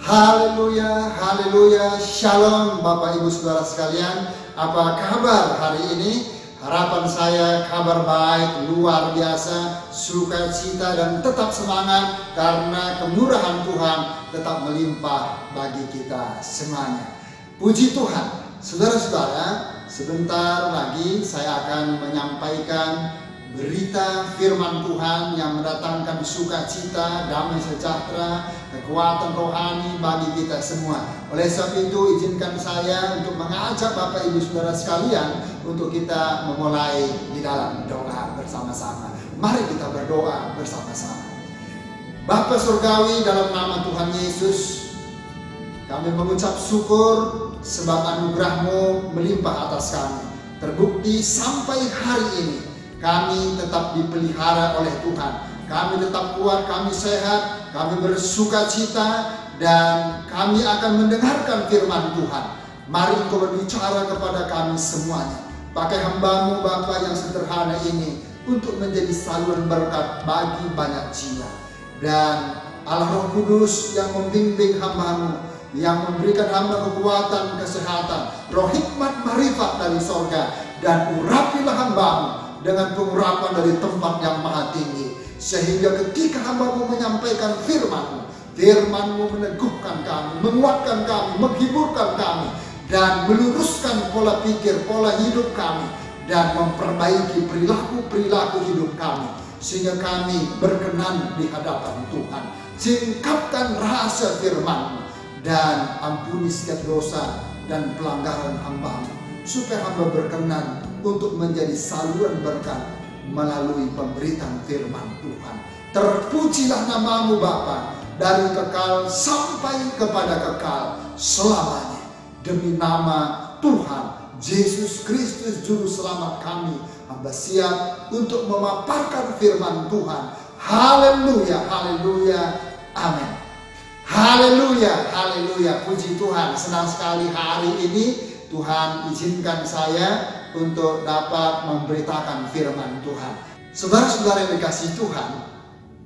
Haleluya, haleluya, shalom Bapak Ibu Saudara sekalian. Apa kabar hari ini? Harapan saya kabar baik, luar biasa, sukacita dan tetap semangat karena kemurahan Tuhan tetap melimpah bagi kita semuanya. Puji Tuhan. Saudara-saudara, sebentar lagi saya akan menyampaikan berita firman Tuhan yang mendatangkan sukacita, damai sejahtera, kekuatan rohani bagi kita semua. Oleh sebab itu izinkan saya untuk mengajak Bapak Ibu Saudara sekalian untuk kita memulai di dalam doa bersama-sama. Mari kita berdoa bersama-sama. Bapa Surgawi, dalam nama Tuhan Yesus, kami mengucap syukur sebab anugerah-Mu melimpah atas kami. Terbukti sampai hari ini kami tetap dipelihara oleh Tuhan. Kami tetap kuat, kami sehat, kami bersukacita, dan kami akan mendengarkan firman Tuhan. Mari Engkau berbicara kepada kami semuanya. Pakai hamba-Mu Bapa yang sederhana ini untuk menjadi saluran berkat bagi banyak jiwa. Dan Allah Roh Kudus yang membimbing hamba-Mu, yang memberikan hamba kekuatan, kesehatan, roh hikmat, marifat dari sorga, dan urapilah hamba-Mu dengan pengurapan dari tempat yang maha tinggi, sehingga ketika hamba-Mu menyampaikan firman-Mu, firman-Mu meneguhkan kami, menguatkan kami, menghiburkan kami, dan meluruskan pola pikir, pola hidup kami, dan memperbaiki perilaku-perilaku hidup kami, sehingga kami berkenan di hadapan Tuhan. Singkapkan rahasia firman-Mu dan ampuni setiap dosa dan pelanggaran hamba-Mu, supaya hamba berkenan untuk menjadi saluran berkat melalui pemberitaan firman Tuhan. Terpujilah nama-Mu Bapa, dari kekal sampai kepada kekal selamanya. Demi nama Tuhan Yesus Kristus Juru Selamat kami, hamba siap untuk memaparkan firman Tuhan. Haleluya, haleluya, amin. Haleluya, haleluya, puji Tuhan. Senang sekali hari ini Tuhan izinkan saya untuk dapat memberitakan firman Tuhan. Saudara-saudara yang dikasihi Tuhan,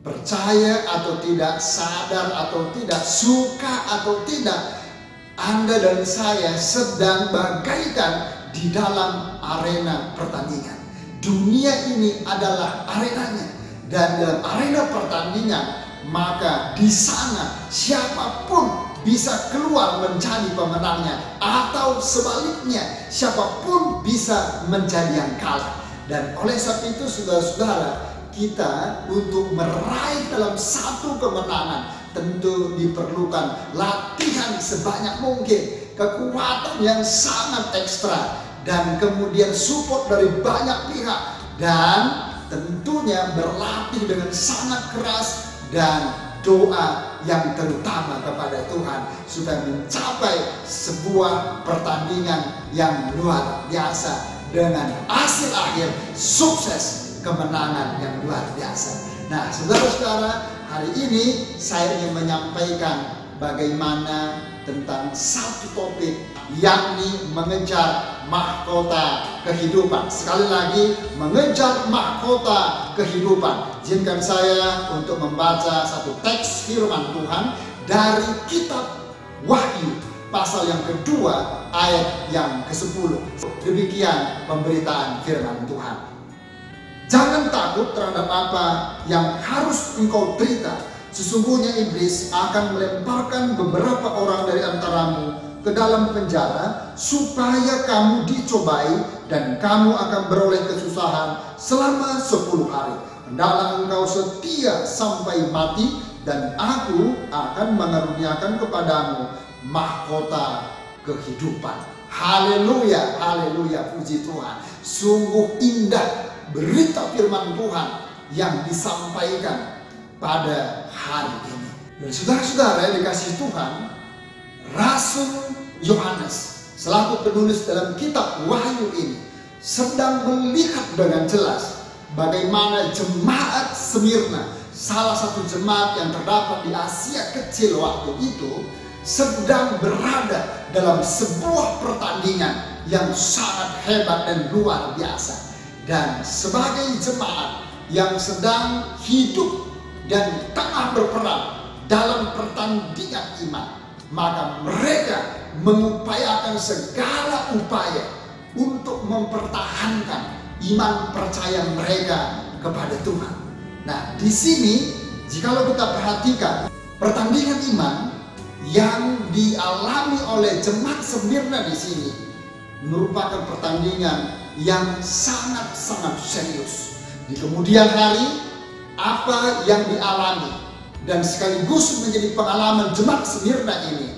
percaya atau tidak, sadar atau tidak, suka atau tidak, Anda dan saya sedang bagaikan di dalam arena pertandingan. Dunia ini adalah arenanya, dan dalam arena pertandingan maka di sana siapapun bisa keluar menjadi pemenangnya, atau sebaliknya siapapun bisa menjadi yang kalah. Dan oleh sebab itu saudara-saudara, kita untuk meraih dalam satu kemenangan tentu diperlukan latihan sebanyak mungkin, kekuatan yang sangat ekstra, dan kemudian support dari banyak pihak, dan tentunya berlatih dengan sangat keras, dan doa yang terutama kepada Tuhan supaya mencapai sebuah pertandingan yang luar biasa dengan hasil akhir sukses, kemenangan yang luar biasa. Nah, saudara-saudara, hari ini saya ingin menyampaikan bagaimana tentang satu topik, yakni mengejar mahkota kehidupan. Sekali lagi, mengejar mahkota kehidupan. Izinkan saya untuk membaca satu teks firman Tuhan dari kitab Wahyu pasal yang kedua ayat yang ke-10. Demikian pemberitaan firman Tuhan. Jangan takut terhadap apa yang harus engkau derita. Sesungguhnya iblis akan melemparkan beberapa orang dari antaramu ke dalam penjara supaya kamu dicobai, dan kamu akan beroleh kesusahan selama 10 hari. Hendaklah engkau setia sampai mati, dan aku akan mengaruniakan kepadamu mahkota kehidupan. Haleluya, haleluya, puji Tuhan. Sungguh indah berita firman Tuhan yang disampaikan pada hari ini. Dan saudara-saudara yang dikasihi Tuhan, Rasul Yohanes selaku penulis dalam kitab Wahyu ini sedang melihat dengan jelas bagaimana jemaat Smyrna, salah satu jemaat yang terdapat di Asia Kecil waktu itu, sedang berada dalam sebuah pertandingan yang sangat hebat dan luar biasa. Dan sebagai jemaat yang sedang hidup dan tengah berperang dalam pertandingan iman, maka mereka mengupayakan segala upaya untuk mempertahankan iman percaya mereka kepada Tuhan. Nah, di sini jikalau kita perhatikan pertandingan iman yang dialami oleh jemaat Smyrna di sini merupakan pertandingan yang sangat-sangat serius. Di kemudian hari, apa yang dialami dan sekaligus menjadi pengalaman jemaat Smyrna ini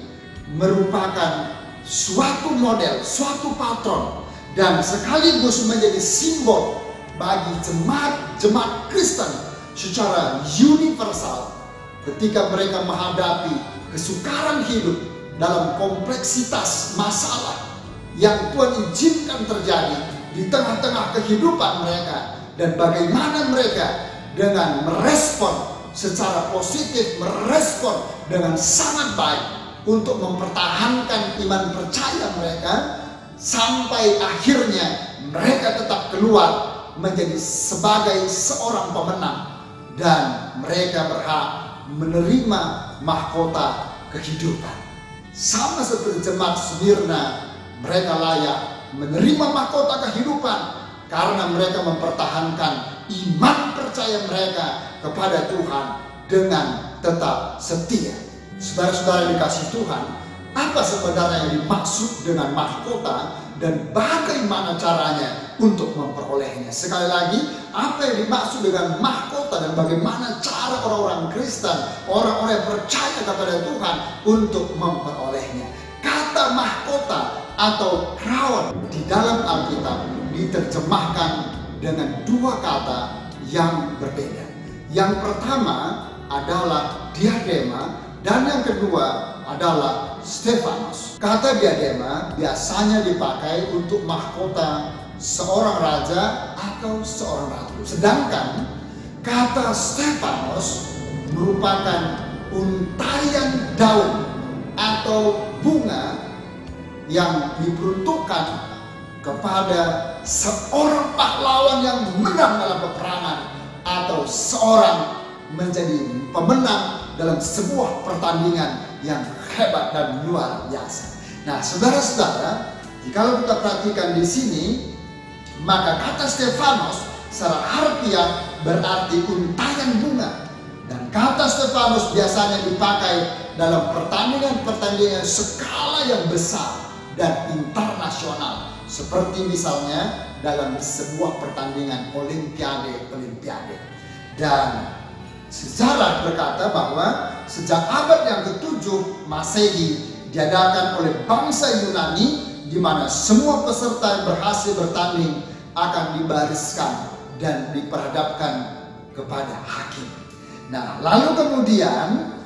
merupakan suatu model, suatu patron, dan sekaligus menjadi simbol bagi jemaat-jemaat Kristen secara universal ketika mereka menghadapi kesukaran hidup dalam kompleksitas masalah yang Tuhan izinkan terjadi di tengah-tengah kehidupan mereka, dan bagaimana mereka dengan merespon secara positif, merespon dengan sangat baik untuk mempertahankan iman percaya mereka sampai akhirnya mereka tetap keluar menjadi sebagai seorang pemenang, dan mereka berhak menerima mahkota kehidupan. Sama seperti jemaat Smyrna, mereka layak menerima mahkota kehidupan karena mereka mempertahankan iman percaya mereka kepada Tuhan dengan tetap setia. Saudara-saudara yang dikasihi Tuhan, apa sebenarnya yang dimaksud dengan mahkota dan bagaimana caranya untuk memperolehnya? Sekali lagi, apa yang dimaksud dengan mahkota dan bagaimana cara orang-orang Kristen, orang-orang yang percaya kepada Tuhan untuk memperolehnya? Kata mahkota atau crown di dalam Alkitab diterjemahkan dengan dua kata yang berbeda. Yang pertama adalah diadema dan yang kedua adalah Stefanos. Kata diadema biasanya dipakai untuk mahkota seorang raja atau seorang ratu. Sedangkan kata Stefanos merupakan untayan daun atau bunga yang diperuntukkan kepada seorang pahlawan yang menang dalam peperangan atau seorang menjadi pemenang dalam sebuah pertandingan yang hebat dan luar biasa. Nah, saudara-saudara, jika kita perhatikan di sini, maka kata Stefanos secara harfiah berarti untayan bunga, dan kata Stefanos biasanya dipakai dalam pertandingan-pertandingan skala yang besar dan internasional, seperti misalnya dalam sebuah pertandingan olimpiade. Dan sejarah berkata bahwa sejak abad yang ke-7 Masehi diadakan oleh bangsa Yunani, di mana semua peserta yang berhasil bertanding akan dibariskan dan diperhadapkan kepada hakim. Nah, lalu kemudian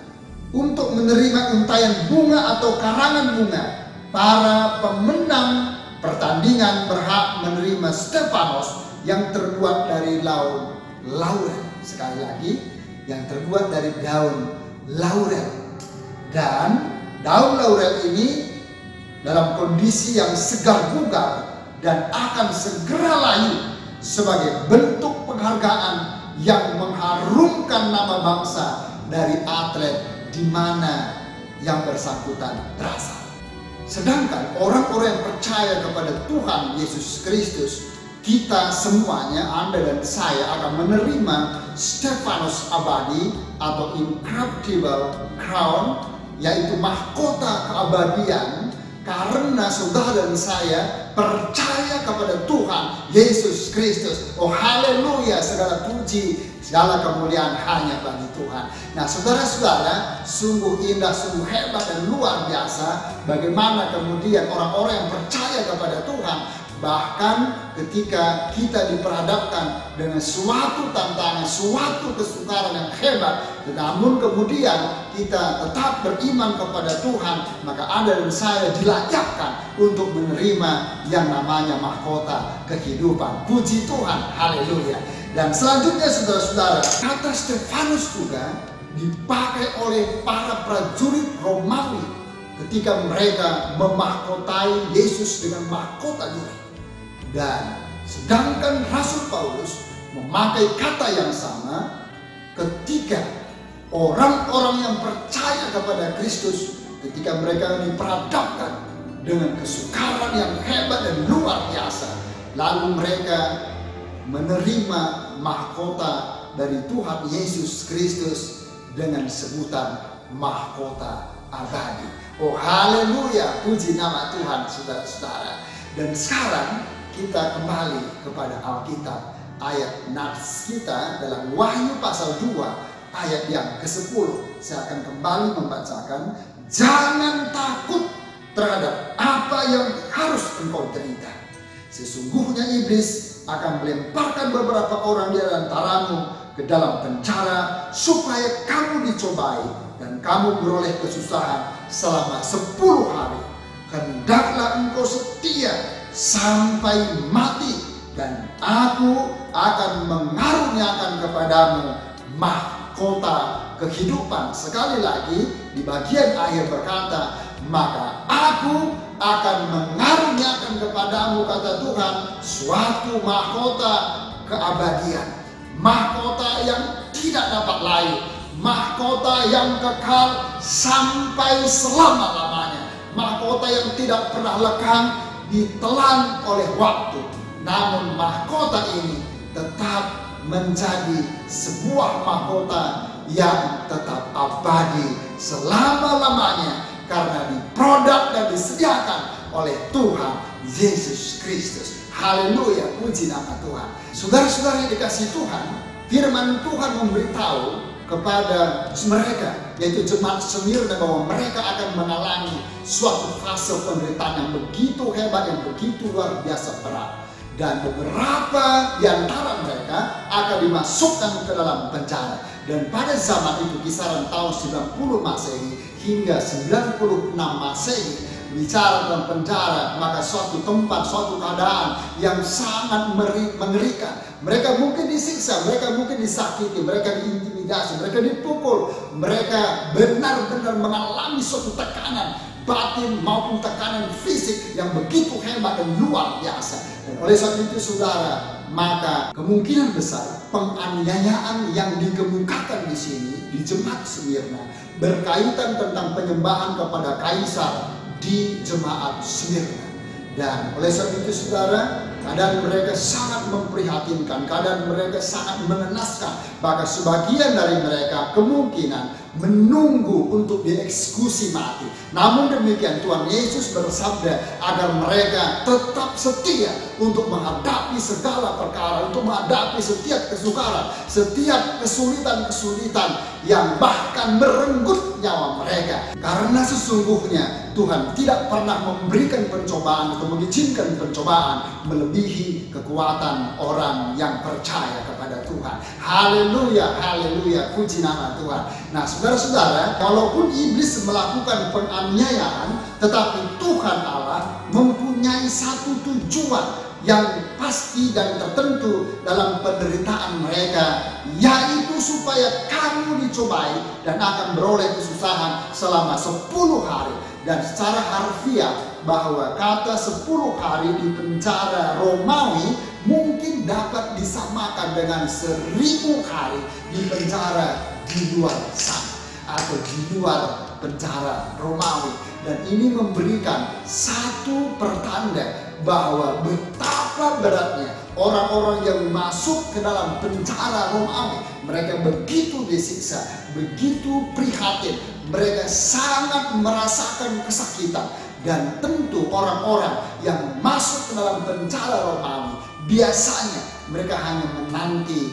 untuk menerima untayan bunga atau karangan bunga, para pemenang pertandingan berhak menerima Stefanos yang terbuat dari daun laurel. Sekali lagi, yang terbuat dari daun laurel. Dan daun laurel ini dalam kondisi yang segar bugar dan akan segera layu sebagai bentuk penghargaan yang mengharumkan nama bangsa dari atlet di mana yang bersangkutan berasal. Sedangkan orang-orang yang percaya kepada Tuhan Yesus Kristus, kita semuanya, Anda dan saya, akan menerima Stefanos abadi atau incorruptible crown, yaitu mahkota keabadian, karena saudara dan saya percaya kepada Tuhan Yesus Kristus. Oh haleluya, segala puji, segala kemuliaan hanya bagi Tuhan. Nah, saudara-saudara, sungguh indah, sungguh hebat dan luar biasa bagaimana kemudian orang-orang yang percaya kepada Tuhan, bahkan ketika kita diperhadapkan dengan suatu tantangan, suatu kesukaran yang hebat, namun kemudian kita tetap beriman kepada Tuhan, maka Anda dan saya dilayakkan untuk menerima yang namanya mahkota kehidupan. Puji Tuhan, haleluya. Dan selanjutnya saudara-saudara, kata Stefanus juga dipakai oleh para prajurit Romawi ketika mereka memahkotai Yesus dengan mahkota duri. Dan sedangkan Rasul Paulus memakai kata yang sama ketika orang-orang yang percaya kepada Kristus ketika mereka diperhadapkan dengan kesukaran yang hebat dan luar biasa, lalu mereka menerima mahkota dari Tuhan Yesus Kristus dengan sebutan mahkota abadi. Oh haleluya, puji nama Tuhan saudara-saudara. Dan sekarang kita kembali kepada Alkitab. Ayat nats kita dalam Wahyu pasal 2 ayat yang ke-10. Saya akan kembali membacakan. Jangan takut terhadap apa yang harus engkau derita. Sesungguhnya iblis akan melemparkan beberapa orang di antaramu ke dalam penjara supaya kamu dicobai dan kamu beroleh kesusahan selama 10 hari. Hendaklah engkau setia sampai mati, dan aku akan mengaruniakan kepadamu mahkota kehidupan. Sekali lagi di bagian akhir berkata, maka aku akan mengaruniakan kepadamu, kata Tuhan, suatu mahkota keabadian. Mahkota yang tidak dapat lain, mahkota yang kekal sampai selama-lamanya, mahkota yang tidak pernah lekang ditelan oleh waktu. Namun mahkota ini tetap menjadi sebuah mahkota yang tetap abadi selama-lamanya karena diproduk dan disediakan oleh Tuhan Yesus Kristus. Haleluya, puji nama Tuhan. Saudara-saudara yang dikasihi Tuhan, firman Tuhan memberitahu kepada mereka, yaitu jemaat Smyrna, bahwa mereka akan mengalami suatu fase penderitaan yang begitu hebat, yang begitu luar biasa berat. Dan beberapa di antara mereka akan dimasukkan ke dalam penjara. Dan pada zaman itu kisaran tahun 90 Masehi hingga 96 Masehi, bicara tentang penjara, maka suatu tempat, suatu keadaan yang sangat mengerikan. Mereka mungkin disiksa, mereka mungkin disakiti, mereka diintimidasi, mereka dipukul, mereka benar-benar mengalami suatu tekanan batin maupun tekanan fisik yang begitu hebat dan luar biasa. Dan oleh sebab itu saudara, maka kemungkinan besar penganiayaan yang dikemukakan di sini di jemaat Smyrna berkaitan tentang penyembahan kepada kaisar di jemaat Smyrna. Dan oleh sebab itu saudara, keadaan mereka sangat memprihatinkan, keadaan mereka sangat mengenaskan. Bahkan sebagian dari mereka kemungkinan menunggu untuk dieksekusi mati. Namun demikian Tuhan Yesus bersabda agar mereka tetap setia untuk menghadapi segala perkara, untuk menghadapi setiap kesukaran, setiap kesulitan-kesulitan yang bahkan merenggut nyawa mereka. Karena sesungguhnya Tuhan tidak pernah memberikan pencobaan atau mengizinkan pencobaan melebihi kekuatan orang yang percaya kepada Tuhan. Haleluya, haleluya, puji nama Tuhan. Nah saudara-saudara, walaupun iblis melakukan penganiayaan, tetapi Tuhan Allah mempunyai satu tujuan yang pasti dan tertentu dalam penderitaan mereka, yaitu supaya kamu dicobai dan akan beroleh kesusahan selama 10 hari. Dan secara harfiah bahwa kata 10 hari di penjara Romawi mungkin dapat disamakan dengan 1000 hari di penjara di luar sana atau di luar penjara Romawi. Dan ini memberikan satu pertanda bahwa betapa beratnya orang-orang yang masuk ke dalam penjara Romawi. Mereka begitu disiksa, begitu prihatin, mereka sangat merasakan kesakitan. Dan tentu orang-orang yang masuk ke dalam penjara Romawi biasanya mereka hanya menanti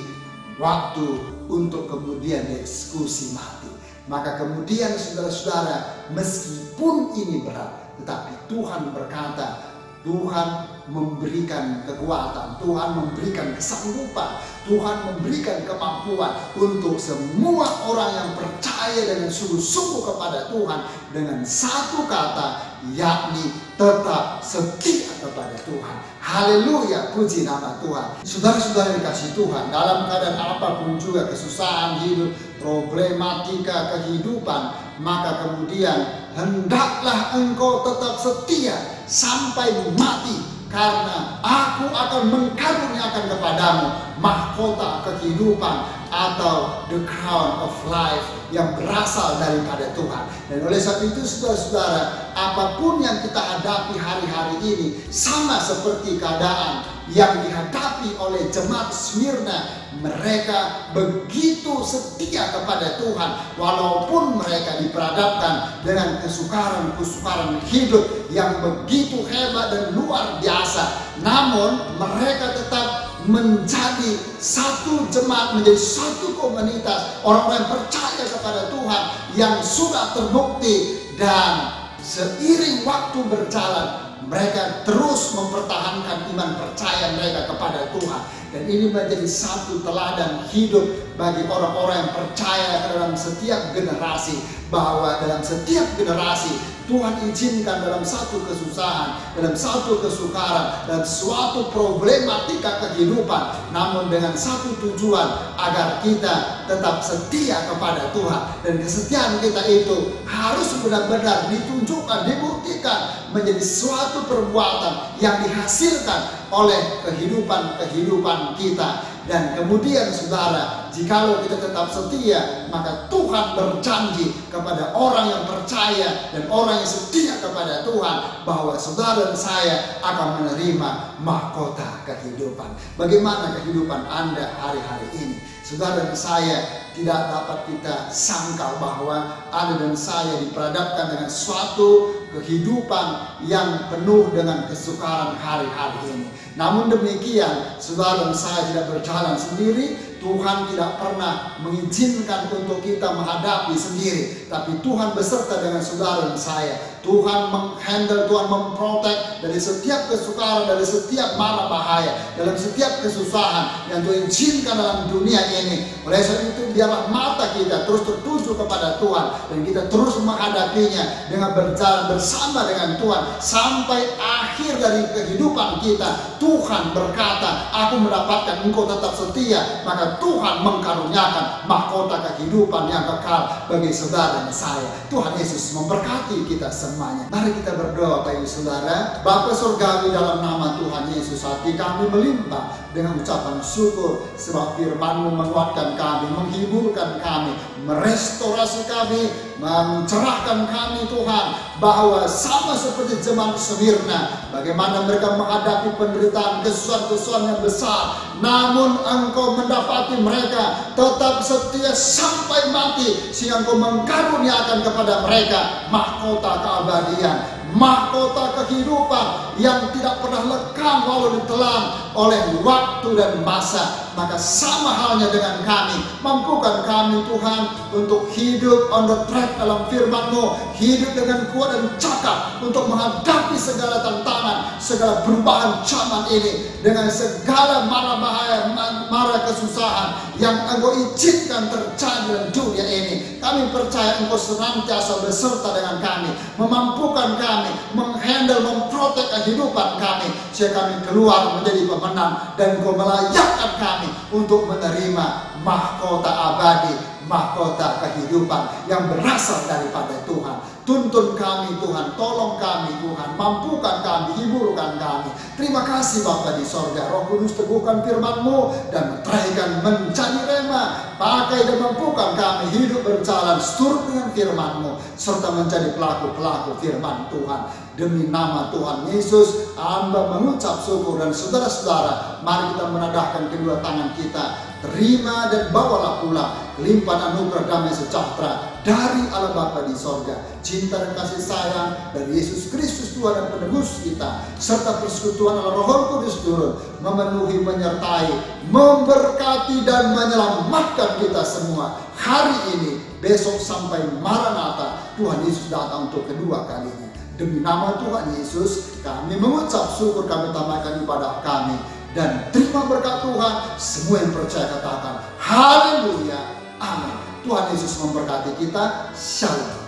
waktu untuk kemudian dieksekusi mati. Maka kemudian saudara-saudara, meskipun ini berat, tetapi Tuhan berkata, Tuhan memberikan kekuatan, Tuhan memberikan kesanggupan, Tuhan memberikan kemampuan untuk semua orang yang percaya dengan sungguh-sungguh kepada Tuhan dengan satu kata, yakni tetap setia kepada Tuhan. Haleluya, puji nama Tuhan. Saudara-saudara dikasih Tuhan, dalam keadaan apapun juga, kesusahan hidup, problematika kehidupan, maka kemudian hendaklah engkau tetap setia sampai mati, karena aku akan mengkaruniakan kepadamu mahkota kehidupan. atau the crown of life yang berasal daripada Tuhan. Dan oleh sebab itu saudara-saudara, apapun yang kita hadapi hari-hari ini sama seperti keadaan yang dihadapi oleh jemaat Smyrna. Mereka begitu setia kepada Tuhan walaupun mereka diperhadapkan dengan kesukaran hidup yang begitu hebat dan luar biasa. Namun mereka tetap menjadi satu jemaat, menjadi satu komunitas orang-orang yang percaya kepada Tuhan yang sudah terbukti. Dan seiring waktu berjalan, mereka terus mempertahankan iman percaya mereka kepada Tuhan. Dan ini menjadi satu teladan hidup bagi orang-orang yang percaya dalam setiap generasi, bahwa dalam setiap generasi Tuhan izinkan dalam satu kesusahan, dalam satu kesukaran, dalam suatu problematika kehidupan, namun dengan satu tujuan, agar kita tetap setia kepada Tuhan. Dan kesetiaan kita itu harus benar-benar ditunjukkan, dibuktikan menjadi suatu perbuatan yang dihasilkan oleh kehidupan kita. Dan kemudian saudara, jikalau kita tetap setia, maka Tuhan berjanji kepada orang yang percaya dan orang yang setia kepada Tuhan bahwa saudara dan saya akan menerima mahkota kehidupan. Bagaimana kehidupan Anda hari-hari ini? Saudara dan saya tidak dapat kita sangkal bahwa Anda dan saya diperhadapkan dengan suatu kehidupan yang penuh dengan kesukaran hari-hari ini. Namun demikian, saudara dan saya tidak berjalan sendiri. Tuhan tidak pernah mengizinkan untuk kita menghadapi sendiri, tapi Tuhan beserta dengan saudara dan saya. Tuhan menghandle, Tuhan memprotek dari setiap kesukaran, dari setiap mara bahaya, dalam setiap kesusahan yang Tuhan izinkan dalam dunia ini. Oleh sebab itu, biarlah mata kita terus tertuju kepada Tuhan, dan kita terus menghadapinya dengan berjalan bersama dengan Tuhan sampai akhir dari kehidupan kita. Tuhan berkata, aku mendapatkan engkau tetap setia, maka Tuhan mengkaruniakan mahkota kehidupan yang kekal bagi saudara dan saya. Tuhan Yesus memberkati kita semuanya. Mari kita berdoa Bapak Ibu Saudara. Bapa Surgawi, dalam nama Tuhan Yesus, hati kami melimpah dengan ucapan syukur sebab firman-Mu menguatkan kami, menghiburkan kami, merestorasi kami, mencerahkan kami Tuhan, bahwa sama seperti jemaat Smyrna, bagaimana mereka menghadapi penderitaan, kesusahan-kesusahan yang besar, namun Engkau mendapati mereka tetap setia sampai mati, sehingga Engkau mengkaruniakan kepada mereka mahkota keabadian, mahkota kehidupan yang tidak pernah lekang walau ditelan oleh waktu dan masa. Maka sama halnya dengan kami, mampukan kami Tuhan untuk hidup on the track dalam firman-Mu, hidup dengan kuat dan cakap untuk menghadapi segala tantangan, segala perubahan zaman ini, dengan segala mara bahaya, mara kesusahan yang Engkau izinkan terjadi dalam dunia ini. Kami percaya Engkau senantiasa beserta dengan kami, memampukan kami, menghandle, memprotek kehidupan kami, sehingga kami keluar menjadi pemenang, dan Engkau melayakkan kami untuk menerima mahkota abadi, mahkota kehidupan yang berasal daripada Tuhan. Tuntun kami Tuhan, tolong kami Tuhan, mampukan kami, hiburkan kami. Terima kasih Bapa di sorga. Roh Kudus, teguhkan firman-Mu dan meteraikan menjadi rema. Pakai dan mampukan kami hidup berjalan seturut dengan firman-Mu, serta menjadi pelaku-pelaku firman Tuhan. Demi nama Tuhan Yesus, hamba mengucap syukur. Dan saudara-saudara, mari kita menadahkan kedua tangan kita. Terima dan bawalah pula limpahan anugerah damai sejahtera dari Allah Bapa di sorga, cinta dan kasih sayang dari Yesus Kristus Tuhan dan penebus kita, serta persekutuan Allah Roh Kudus turun memenuhi, menyertai, memberkati dan menyelamatkan kita semua hari ini, besok sampai Maranatha Tuhan Yesus datang untuk kedua kalinya. Demi nama Tuhan Yesus, kami mengucap syukur, kami tambahkan ibadah kami. Dan terima berkat Tuhan. Semua yang percaya katakan haleluya, amin. Tuhan Yesus memberkati kita. Shalom.